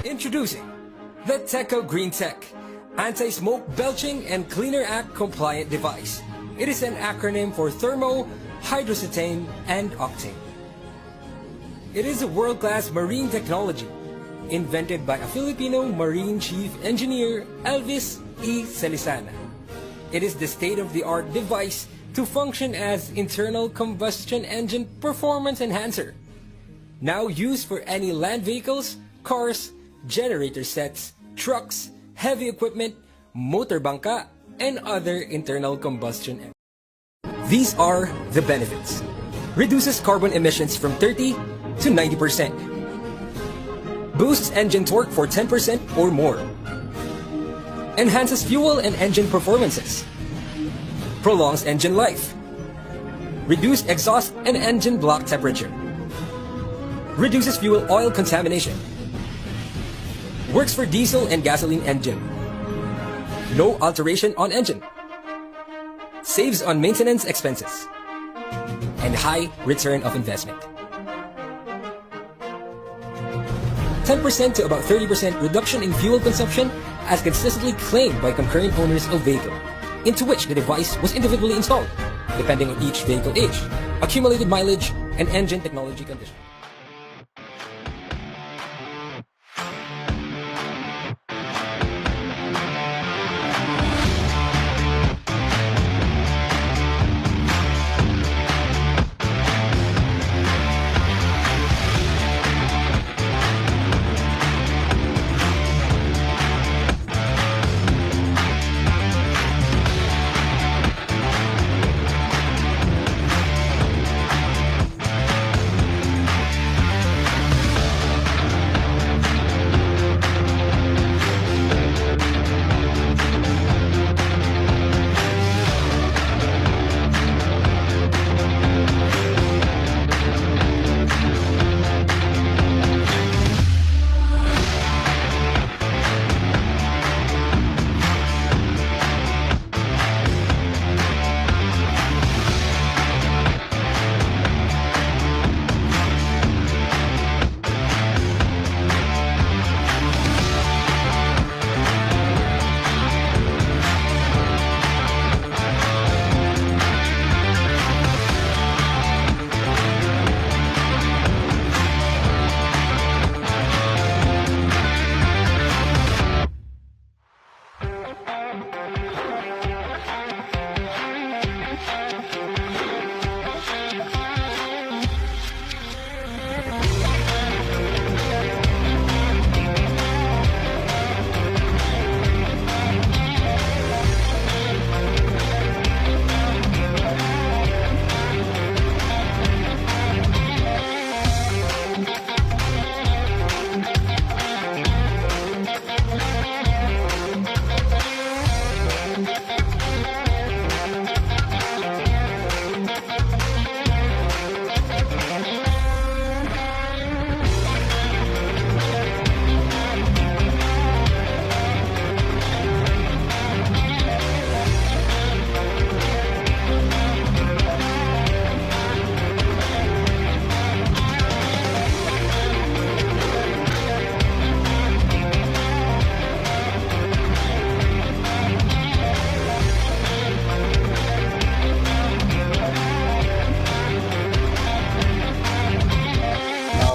Introducing the Thehco Green Tech Anti-Smoke Belching and Cleaner Act Compliant Device. It is an acronym for Thermo, Hydrocetane, and Octane. It is a world-class marine technology invented by a Filipino Marine Chief Engineer, Elvis E. Celisana. It is the state-of-the-art device to function as internal combustion engine performance enhancer. Now used for any land vehicles, cars, generator sets, trucks, heavy equipment, motor bangka, and other internal combustion engines. These are the benefits. Reduces carbon emissions from 30 to 90%. Boosts engine torque for 10% or more. Enhances fuel and engine performances. Prolongs engine life. Reduce exhaust and engine block temperature. Reduces fuel oil contamination. Works for diesel and gasoline engine. No alteration on engine. Saves on maintenance expenses. And high return of investment. 10% to about 30% reduction in fuel consumption as consistently claimed by concurrent owners of vehicle, into which the device was individually installed, depending on each vehicle age, accumulated mileage, and engine technology condition.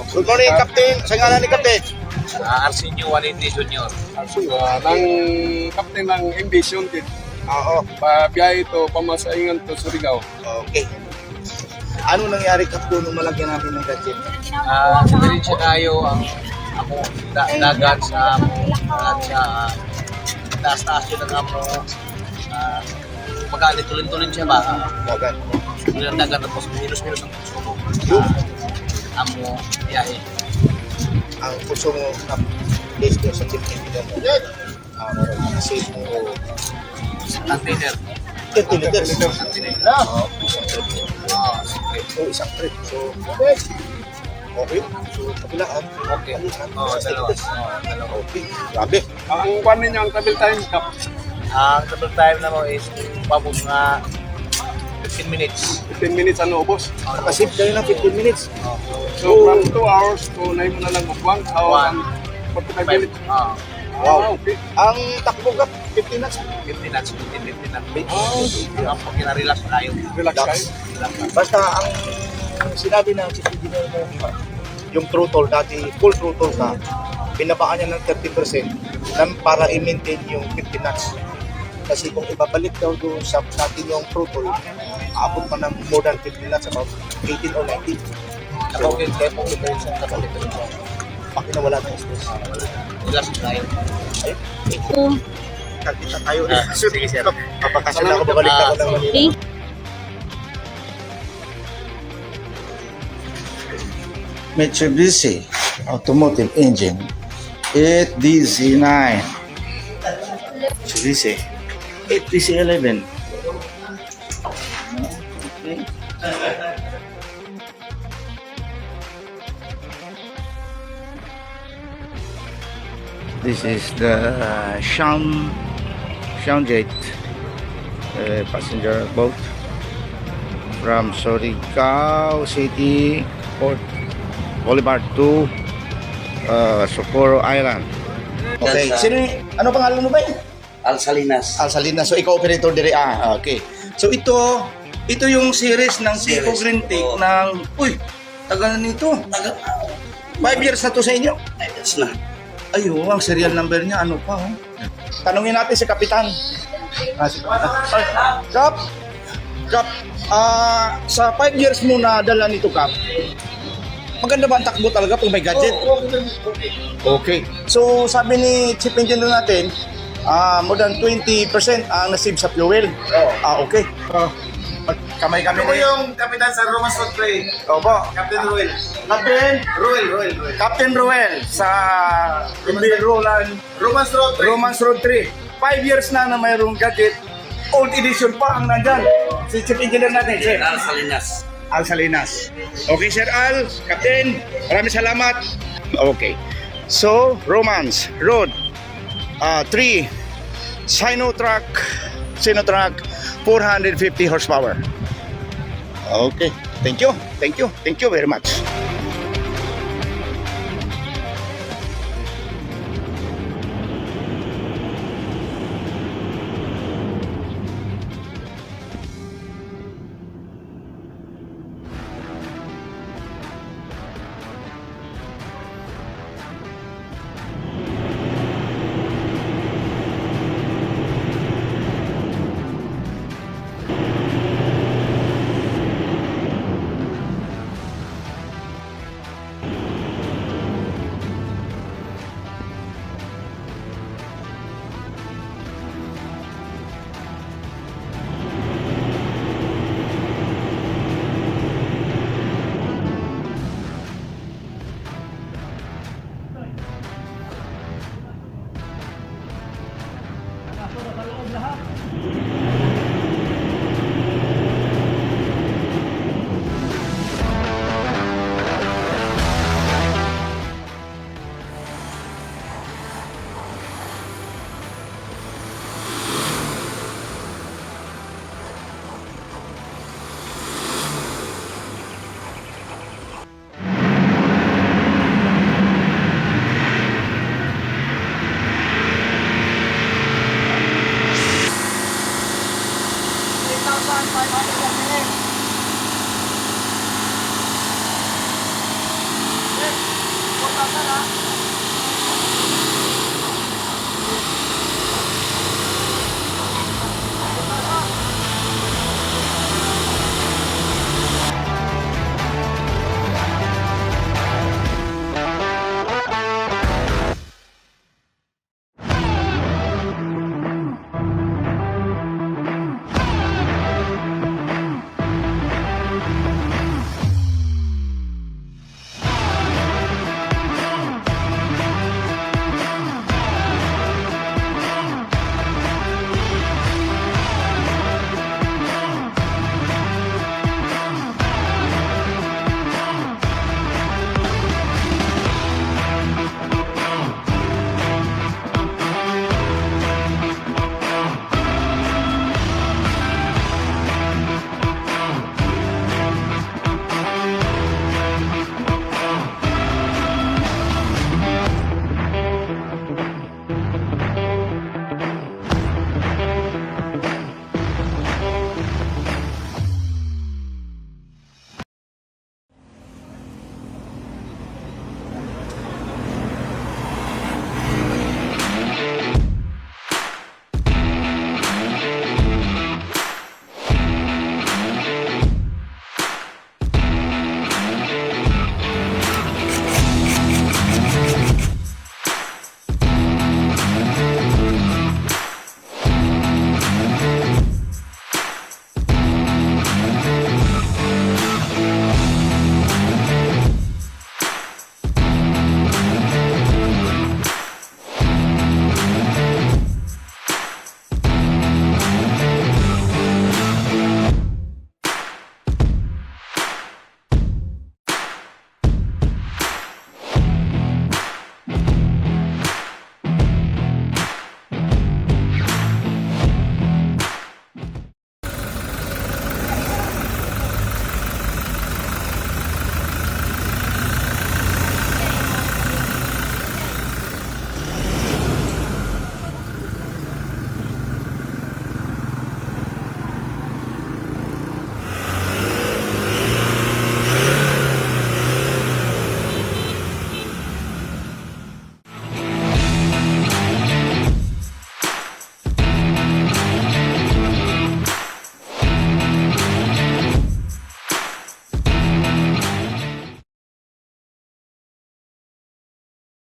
Good morning, Captain. Sa ngalan ni Captain? Arsenio Walente Jr. Ng captain ng Ambition din. Oo. Biyahe ito, pamasahingan to Surigao. Okay. Ano nangyari, Captain, nung malagyan namin ng gadget? Diretso tayo ang ako dagat sa taas-taas yun ang amo. Pagka tulin-tulin siya ba? Dagat. Tulin ang dagat tapos minus-minus ang puso mo. Amo biyahe. Ang puso mo na base ko sa tip-tip mo. Kasi mo Container. 30 liters. Container. So, isang trip. So, okay. So, kabilaan. Okay. Dalawa. Dalawa. Okay. Grabe. Ang kwan ninyo, ang travel time, Cap. Ang total time na mo is pabot nga 15 minutes. 15 minutes ano, boss? Nakasip kayo ng 15 minutes. So, from 2 hours to 9 mo na lang magwang. One. 45 minutes. Wow. Okay. Ang takbo ka, 15 knots. 15 knots, 15 knots. Ang pag kinarelax tayo. Relax tayo. Basta ang sinabi ng chief engineer mo, yung throttle, dati full throttle ka, binabaan niya ng 30% para i-maintain yung 15 knots. Kasi kung ibabalik daw doon sa natin yung throttle, aabot pa ng more than 15 knots, about 18 or 19. Ako, kaya po operation sa balik ito. Bakit nawala ng stress? Relax tayo. Ayun. Kita tayo. Sige, sir. Kapag na ako, babalik na ako ng Manila. Mitsubishi Automotive Engine 8DC9 Mitsubishi 8DC11 okay. This is the Jet passenger boat from Surigao City Port Boulevard to Socorro Island. Okay. Sino ano pangalan mo ba yun? Al Salinas. Al Salinas. So ikaw operator dire. Okay. So ito yung series ng Thehco Green Tech Oo. ng tagal na nito. Tagal 5 years na to sa inyo. Ayos na. Ayun, ang serial number niya ano pa oh. Tanungin natin si Kapitan. Si Kap. Kap, sa 5 years mo na dala nito, Kap. Maganda ba ang takbo talaga pag may gadget? Okay. So, sabi ni Chief Engineer natin, more than 20% ang nasave sa fuel. Okay. Kamay kami Ako yung kapitan sa Roman Road 3. Opo. Captain Ruel. Captain Ruel. Captain Ruel sa Roland Romans Road 3. Romance Road 3. 5 years na mayroong gadget. Old edition pa ang nandyan. Si Chief Engineer natin, Sir Al Salinas. Al Salinas. Okay, Sir Al, Captain, maraming salamat. Okay. So, Romance Road 3 Sinotrack 450 horsepower. Okay. Thank you very much. Yes, 4,000 ha?